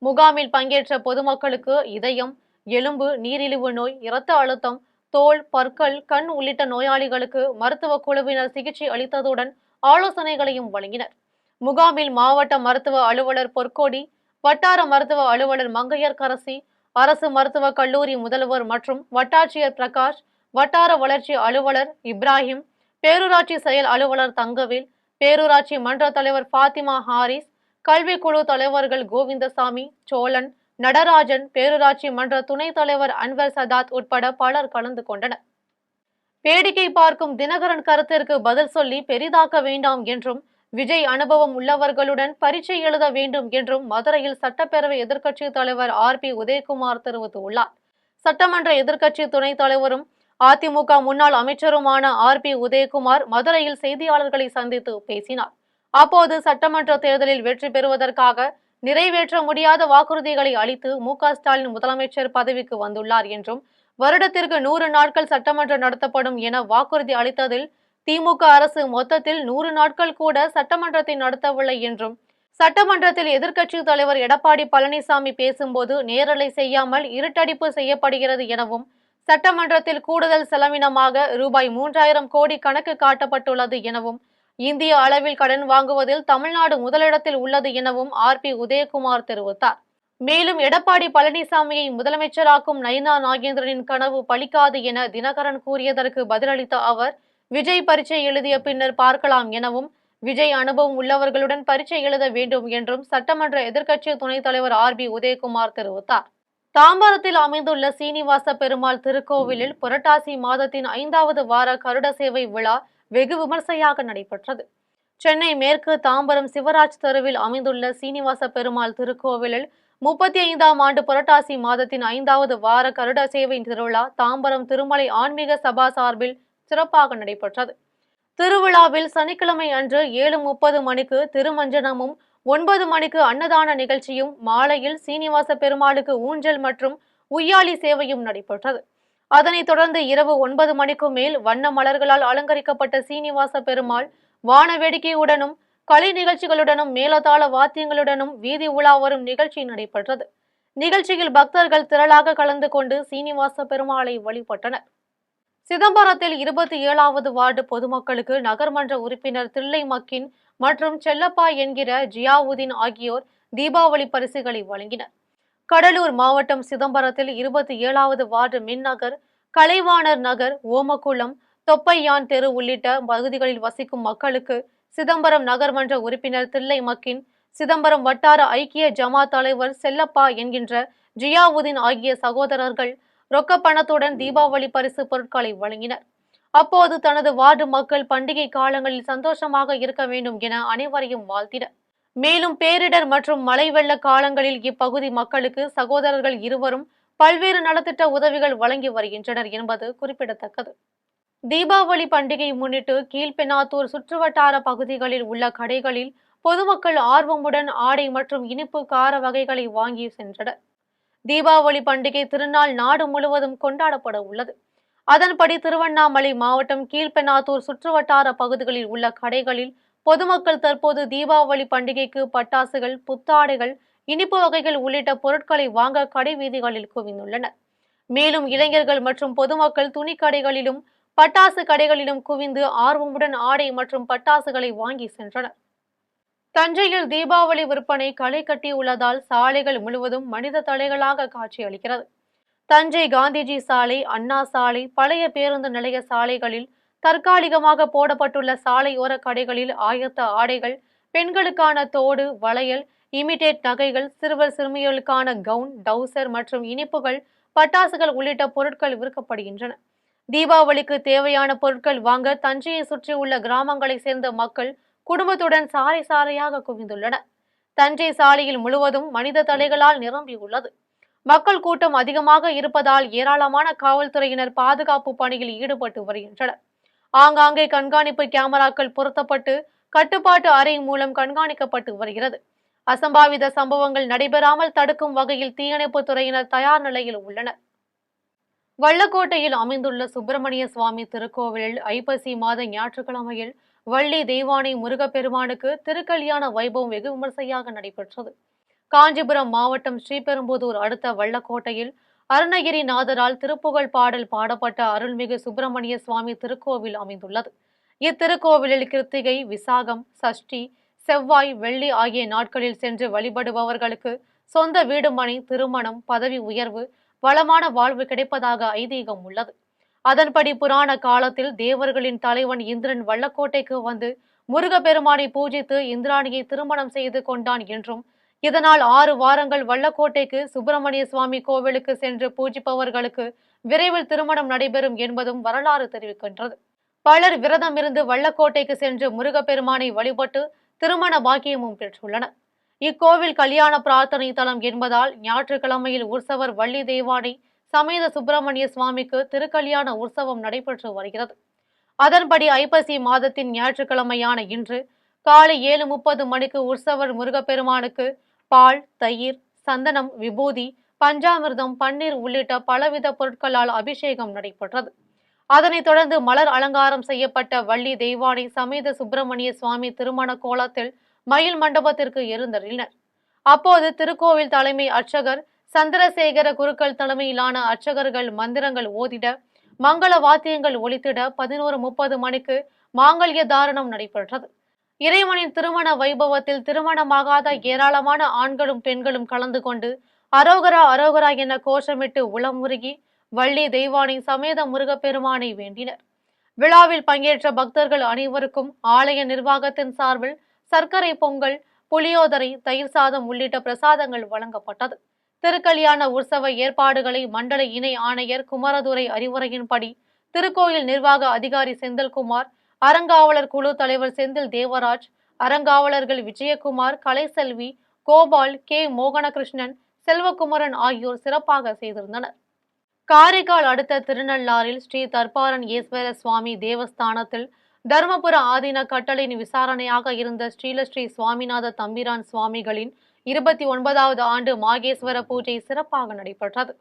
முகாமில் பங்கேற்ற பொதுமக்களுக்கு இதயம், எலும்பு, நீரிழிவு நோய், இரத்த அழுத்தம், தோல், பற்கள், கண் உள்ளிட்ட நோயாளிகளுக்கு மருத்துவ குழுவினர் சிகிச்சை அளித்ததுடன் ஆலோசனைகளையும் வழங்கினர். முகாமில் மாவட்ட மருத்துவ அலுவலர் பொற்கோடி, வட்டார மருத்துவ அலுவலர் மங்கையர்கரசி, அரசு மருத்துவக் கல்லூரி முதல்வர் மற்றும் வட்டாட்சியர் பிரகாஷ், வட்டார வளர்ச்சி அலுவலர் இப்ராஹிம், பேரூராட்சி செயல் அலுவலர் தங்கவேல், பேரூராட்சி மன்ற தலைவர் பாத்திமா ஹாரிஸ், கல்விக்குழு தலைவர்கள் கோவிந்தசாமி, சோழன், நடராஜன், பேரூராட்சி மன்ற துணைத் தலைவர் அன்வர் சதாத் உட்பட பலர் கலந்து கொண்டனர். வேடிக்கை பார்க்கும் தினகரன் கருத்திற்கு பதில் சொல்லி பெரிதாக்க வேண்டாம் என்றும், விஜய் அனுபவம் உள்ளவர்களுடன் பரீட்சை எழுத வேண்டும் என்றும் மதுரையில் சட்டப்பேரவை எதிர்க்கட்சி தலைவர் RP உதயகுமார் தெரிவித்துள்ளார். சட்டமன்ற எதிர்க்கட்சி துணைத் தலைவரும் அதிமுக முன்னாள் அமைச்சருமான RP உதயகுமார் மதுரையில் செய்தியாளர்களை சந்தித்து பேசினார். அப்போது சட்டமன்ற தேர்தலில் வெற்றி பெறுவதற்காக நிறைவேற்ற முடியாத வாக்குறுதிகளை அளித்து MK ஸ்டாலின் முதலமைச்சர் பதவிக்கு வந்துள்ளார் என்றும், வருடத்திற்கு 100 நாட்கள் சட்டமன்றம் நடத்தப்படும் என வாக்குறுதி அளித்ததில் திமுக அரசு மொத்தத்தில் 100 நாட்கள் கூட சட்டமன்றத்தை நடத்தவில்லை என்றும், சட்டமன்றத்தில் எதிர்க்கட்சி தலைவர் எடப்பாடி பழனிசாமி பேசும்போது நேரலை செய்யாமல் இருட்டடிப்பு செய்யப்படுகிறது எனவும், சட்டமன்றத்தில் கூடுதல் செலவினமாக ரூபாய் 3000 கோடி கணக்கு காட்டப்பட்டுள்ளது எனவும், இந்திய அளவில் கடன் வாங்குவதில் தமிழ்நாடு முதலிடத்தில் உள்ளது எனவும் RP உதயகுமார் தெரிவித்தார். மேலும் எடப்பாடி பழனிசாமியை முதலமைச்சராக்கும் நயினா நாகேந்திரனின் கனவு பலிக்காது என தினகரன் கூறியதற்கு பதிலளித்த அவர், விஜய் பரீட்சை எழுதிய பின்னர் பார்க்கலாம் எனவும், விஜய் அனுபவம் உள்ளவர்களுடன் பரீட்சை எழுத வேண்டும் என்றும் சட்டமன்ற எதிர்க்கட்சி துணைத் தலைவர் RB உதயகுமார் தெரிவித்தார். தாம்பரத்தில் அமைந்துள்ள சீனிவாச பெருமாள் திருக்கோவிலில் புரட்டாசி மாதத்தின் 5வது வார கருட சேவை விழா வெகு விமர்சையாக நடைபெற்றது. சென்னை மேற்கு தாம்பரம் சிவராஜ் தெருவில் அமைந்துள்ள சீனிவாச பெருமாள் திருக்கோவிலில் 35ஆம் ஆண்டு புரட்டாசி மாதத்தின் 5வது வார கருட சேவை திருவிழா தாம்பரம் திருமலை ஆன்மீக சபா சார்பில் சிறப்பாக நடைபெற்றது. திருவிழாவில் சனிக்கிழமை அன்று 7:30 மணிக்கு திருமஞ்சனமும், 9 மணிக்கு அன்னதான நிகழ்ச்சியும், மாலையில் சீனிவாச பெருமாளுக்கு ஊஞ்சல் மற்றும் உய்யாலி சேவையும் நடைபெற்றது. அதனைத் தொடர்ந்து இரவு 9 மணிக்கு மேல் வண்ண மலர்களால் அலங்கரிக்கப்பட்ட சீனிவாச பெருமாள் வான வேடிக்கையுடனும் கலை நிகழ்ச்சிகளுடனும் மேலதாள வாத்தியங்களுடனும் வீதி உலா வரும் நிகழ்ச்சி நடைபெற்றது. நிகழ்ச்சியில் பக்தர்கள் திரளாக கலந்து கொண்டு சீனிவாச பெருமாளை வழிபட்டனர். சிதம்பரத்தில் 27வது வார்டு பொதுமக்களுக்கு நகர்மன்ற உறுப்பினர் தில்லை மக்கின் மற்றும் செல்லப்பா என்கிற ஜியாவுதீன் ஆகியோர் தீபாவளி பரிசுகளை வழங்கினர். கடலூர் மாவட்டம் சிதம்பரத்தில் 27வது வார்டு மின்நகர், கலைவாணர் நகர், ஓமக்குளம், தொப்பையான் தெரு உள்ளிட்ட பகுதிகளில் வசிக்கும் மக்களுக்கு சிதம்பரம் நகர்மன்ற உறுப்பினர் தில்லை மக்கின், சிதம்பரம் வட்டார ஐக்கிய ஜமாத் தலைவர் செல்லப்பா என்கின்ற ஜியாவுதீன் ஆகிய சகோதரர்கள் ரொக்க பணத்துடன் தீபாவளி பரிசு பொருட்களை வழங்கினர். அப்போது தனது வார்டு மக்கள் பண்டிகை காலங்களில் சந்தோஷமாக இருக்க வேண்டும் என அனைவரையும் வாழ்த்தினர். மேலும் பேரிடர் மற்றும் மழை வெள்ள காலங்களில் இப்பகுதி மக்களுக்கு சகோதரர்கள் இருவரும் பல்வேறு நலத்திட்ட உதவிகள் வழங்கி வருகின்றனர் என்பது குறிப்பிடத்தக்கது. தீபாவளி பண்டிகையை முன்னிட்டு கீழ்பெனாத்தூர் சுற்றுவட்டார பகுதிகளில் உள்ள கடைகளில் பொதுமக்கள் ஆர்வமுடன் ஆடை மற்றும் இனிப்பு கார வகைகளை வாங்கி சென்றனர். தீபாவளி பண்டிகை திருநாள் நாடு முழுவதும் கொண்டாடப்பட உள்ளது. அதன்படி திருவண்ணாமலை மாவட்டம் கீழ்பெனாத்தூர் சுற்றுவட்டார பகுதிகளில் உள்ள கடைகளில் பொதுமக்கள் தற்போது தீபாவளி பண்டிகைக்கு பட்டாசுகள், புத்தாடைகள், இனிப்பு வகைகள் உள்ளிட்ட பொருட்களை வாங்க கடை வீதிகளில் குவிந்துள்ளனர். மேலும் இளைஞர்கள் மற்றும் பொதுமக்கள் துணிக்கடைகளிலும் பட்டாசு கடைகளிலும் குவிந்து ஆர்வமுடன் ஆடை மற்றும் பட்டாசுகளை வாங்கி சென்றனர். தஞ்சையில் தீபாவளி விற்பனை களை கட்டியுள்ளதால் சாலைகள் முழுவதும் மனித தலைகளாக காட்சியளிக்கிறது. தஞ்சை காந்திஜி சாலை, அண்ணா சாலை, பழைய பேருந்து நிலைய சாலைகளில் தற்காலிகமாக போடப்பட்டுள்ள சாலையோர கடைகளில் ஆயத்த ஆடைகள், பெண்களுக்கான தோடு, வளையல், இமிடேட் நகைகள், சிறுவர் சிறுமிகளுக்கான கவுன், டவுசர் மற்றும் இனிப்புகள், பட்டாசுகள் உள்ளிட்ட பொருட்கள் விற்கப்படுகின்றன. தீபாவளிக்கு தேவையான பொருட்கள் வாங்க தஞ்சையை சுற்றியுள்ள கிராமங்களை சேர்ந்த மக்கள் குடும்பத்துடன் சாலை சாலையாக குவிந்துள்ளனர். தஞ்சை சாலையில் முழுவதும் மனித தலைகளால் நிரம்பியுள்ளது. மக்கள் கூட்டம் அதிகமாக இருப்பதால் ஏராளமான காவல்துறையினர் பாதுகாப்பு பணியில் ஈடுபட்டு வருகின்றனர். ஆங்காங்கே கண்காணிப்பு கேமராக்கள் பொருத்தப்பட்டு கட்டுப்பாட்டு அறை மூலம் கண்காணிக்கப்பட்டு வருகிறது. அசம்பாவித சம்பவங்கள் நடைபெறாமல் தடுக்கும் வகையில் தீயணைப்பு துறையினர் தயார் நிலையில் உள்ளனர். வல்லக்கோட்டையில் அமைந்துள்ள சுப்பிரமணிய சுவாமி திருக்கோவிலில் ஐப்பசி மாத ஞாயிற்றுக்கிழமையில் வள்ளி தெய்வானை முருகப்பெருமானுக்கு திருக்கல்யாண வைபவம் வெகு விமர்சையாக நடைபெற்றது. காஞ்சிபுரம் மாவட்டம் ஸ்ரீபெரும்புதூர் அடுத்த வல்லக்கோட்டையில் அருணகிரிநாதரால் திருப்புகழ் பாடல் பாடப்பட்ட அருள்மிகு சுப்பிரமணிய சுவாமி திருக்கோவில் அமைந்துள்ளது. இத்திருக்கோவிலில் கிருத்திகை, விசாகம், சஷ்டி, செவ்வாய், வெள்ளி ஆகிய நாட்களில் சென்று வழிபடுபவர்களுக்கு சொந்த வீடு மனை, திருமணம், பதவி உயர்வு, வளமான வாழ்வு கிடைப்பதாக ஐதீகம் உள்ளது. அதன்படி புராண காலத்தில் தேவர்களின் தலைவன் இந்திரன் வல்லக்கோட்டைக்கு வந்து முருகப்பெருமானை பூஜித்து இந்திராணியை திருமணம் செய்து கொண்டான் என்றும், இதனால் 6 வாரங்கள் வல்லக்கோட்டைக்கு சுப்பிரமணிய சுவாமி கோவிலுக்கு சென்று பூஜிப்பவர்களுக்கு விரைவில் திருமணம் நடைபெறும் என்பதும் வரலாறு தெரிவிக்கின்றது. பலர் விரதம் இருந்து வல்லக்கோட்டைக்கு சென்று முருகப்பெருமானை வழிபட்டு திருமண பாக்கியமும் பெற்றுள்ளனர். இக்கோவில் கல்யாண பிரார்த்தனை தலம் என்பதால் ஞாயிற்றுக்கிழமையில் உற்சவர் வள்ளி தெய்வானை சமேத சுப்பிரமணிய சுவாமிக்கு திருக்கல்யாண உற்சவம் நடைபெற்று வருகிறது. அதன்படி ஐப்பசி மாதத்தின் ஞாயிற்றுக்கிழமையான இன்று காலை 7:30 மணிக்கு உற்சவர் முருகப்பெருமானுக்கு பால், தயிர், சந்தனம், விபூதி, பஞ்சாமிர்தம், பன்னீர் உள்ளிட்ட பலவித பொருட்களால் அபிஷேகம் நடைபெற்றது. அதனைத் தொடர்ந்து மலர் அலங்காரம் செய்யப்பட்ட வள்ளி தெய்வானை சமேத சுப்பிரமணிய சுவாமி திருமண கோலத்தில் மயில் மண்டபத்திற்கு எழுந்தருளினர். அப்போது திருக்கோவில் தலைமை அர்ச்சகர் சந்திரசேகர குருக்கள் தலைமையிலான அர்ச்சகர்கள் மந்திரங்கள் ஓதிட, மங்கள வாத்தியங்கள் ஒலித்திட 11:30 மணிக்கு மாங்கல்ய தாரணம் நடைபெற்றது. இறைவனின் திருமண வைபவத்தில் திருமணமாகாத ஏராளமான ஆண்களும் பெண்களும் கலந்து கொண்டு அரோகரா அரோகரா என கோஷமிட்டு உளமுருகி வள்ளி தெய்வானை சமேத முருகப்பெருமானை வேண்டினர். விழாவில் பங்கேற்ற பக்தர்கள் அனைவருக்கும் ஆலய நிர்வாகத்தின் சார்பில் சர்க்கரை பொங்கல், புளியோதரை, தயிர் சாதம் உள்ளிட்ட பிரசாதங்கள் வழங்கப்பட்டது. திருக்கல்யாண உற்சவ ஏற்பாடுகளை மண்டல இணை ஆணையர் குமரதுரை அறிவுரையின்படி திருக்கோயில் நிர்வாக அதிகாரி செந்தில்குமார், அறங்காவலர் குழு தலைவர் செந்தில் தேவராஜ், அறங்காவலர்கள் விஜயகுமார், கலைசெல்வி, கோபால், கே மோகனகிருஷ்ணன், செல்வகுமரன் ஆகியோர் சிறப்பாக செய்திருந்தனர். காரைக்கால் அடுத்த திருநள்ளாறில் ஸ்ரீ தர்பாரன் ஈஸ்வர சுவாமி தேவஸ்தானத்தில் தர்மபுர ஆதீன கட்டளையின் விசாரணையாக இருந்த ஸ்ரீலஸ்ரீ சுவாமிநாத தம்பிரான் சுவாமிகளின் 29வது ஆண்டு மாகேஸ்வர பூஜை சிறப்பாக நடைபெற்றது.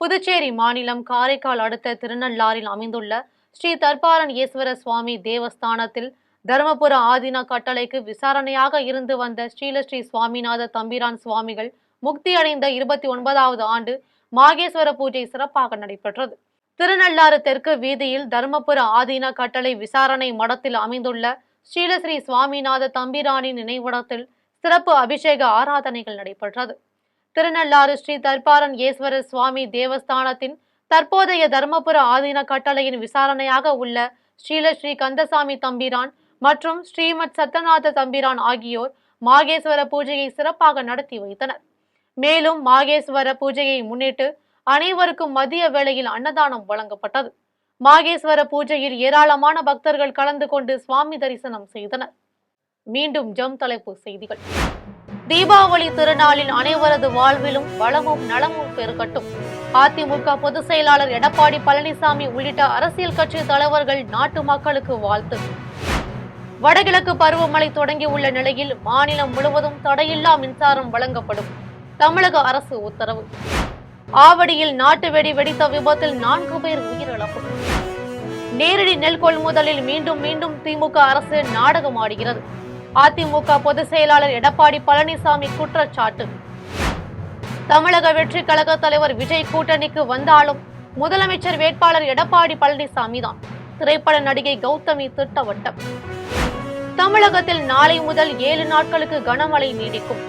புதுச்சேரி மாநிலம் காரைக்கால் அடுத்த திருநள்ளாறில் அமைந்துள்ள ஸ்ரீ தர்பாரன் ஈஸ்வர சுவாமி தேவஸ்தானத்தில் தர்மபுர ஆதீன கட்டளைக்கு விசாரணையாக இருந்து வந்த ஸ்ரீலஸ்ரீ சுவாமிநாத தம்பிரான் சுவாமிகள் முக்தி அடைந்த 29வது ஆண்டு மாகேஸ்வர பூஜை சிறப்பாக நடைபெற்றது. திருநள்ளாறு தெற்கு வீதியில் தர்மபுர ஆதீன கட்டளை விசாரணை மடத்தில் அமைந்துள்ள ஸ்ரீலஸ்ரீ சுவாமிநாத தம்பிரானின் நினைவிடத்தில் சிறப்பு அபிஷேக ஆராதனைகள் நடைபெற்றது. திருநள்ளாறு ஸ்ரீ தர்பாரன் ஈஸ்வரர் சுவாமி தேவஸ்தானத்தின் தற்போதைய தர்மபுர ஆதீன கட்டளையின் விசாரணையாக உள்ள ஸ்ரீலஸ்ரீ கந்தசாமி தம்பிரான் மற்றும் ஸ்ரீமத் சத்தநாத தம்பிரான் ஆகியோர் மாகேஸ்வர பூஜையை சிறப்பாக நடத்தி வைத்தனர். மேலும் மாகேஸ்வர பூஜையை முன்னிட்டு அனைவருக்கும் மதிய வேளையில் அன்னதானம் வழங்கப்பட்டது. மாகேஸ்வர பூஜையில் ஏராளமான பக்தர்கள் கலந்து கொண்டு சுவாமி தரிசனம் செய்தனர். மீண்டும் ஜம் தலைப்பு செய்திகள். தீபாவளி திருநாளில் அனைவரது வாழ்விலும் வளமும் நலமும் பெருகட்டும். அதிமுக பொதுச் செயலாளர் எடப்பாடி பழனிசாமி உள்ளிட்ட அரசியல் கட்சி தலைவர்கள் நாட்டு மக்களுக்கு வாழ்த்து. வடகிழக்கு பருவமழை தொடங்கியுள்ள நிலையில் மாநிலம் முழுவதும் தடையில்லா மின்சாரம் வழங்கப்படும். தமிழக அரசு உத்தரவு. ஆவடியில் நாட்டு வெடி வெடித்த விபத்தில் 4 பேர் உயிரிழப்பு. நேரடி நெல் கொள்முதலில் மீண்டும் மீண்டும் திமுக அரசு நாடகம் ஆடுகிறது. அதிமுக பொதுச் செயலாளர் எடப்பாடி பழனிசாமி குற்றச்சாட்டு. தமிழக வெற்றி கழக தலைவர் விஜய் கூட்டணிக்கு வந்தாலும் முதலமைச்சர் வேட்பாளர் எடப்பாடி பழனிசாமி தான். திரைப்பட நடிகை கௌதமி திட்டவட்டம். தமிழகத்தில் நாளை முதல் 7 நாட்களுக்கு கனமழை நீடிக்கும்.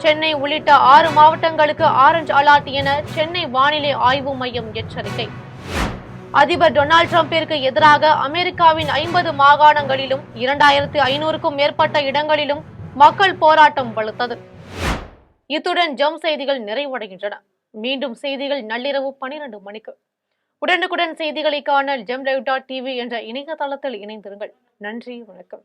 சென்னை உள்ளிட்ட 6 மாவட்டங்களுக்கு ஆரஞ்சு அலர்ட் என சென்னை வானிலை ஆய்வு மையம் எச்சரிக்கை. அதிபர் டொனால்டு டிரம்பிற்கு எதிராக அமெரிக்காவின் 50 மாகாணங்களிலும் 2500க்கும் மேற்பட்ட இடங்களிலும் மக்கள் போராட்டம் வலுத்தது. இத்துடன் ஜம் செய்திகள் நிறைவடைகின்றன. மீண்டும் செய்திகள் நள்ளிரவு 12 மணிக்கு. உடனுக்குடன் செய்திகளை காண gemlive.tv என்ற இணையதளத்தில் இணைந்திருங்கள். நன்றி, வணக்கம்.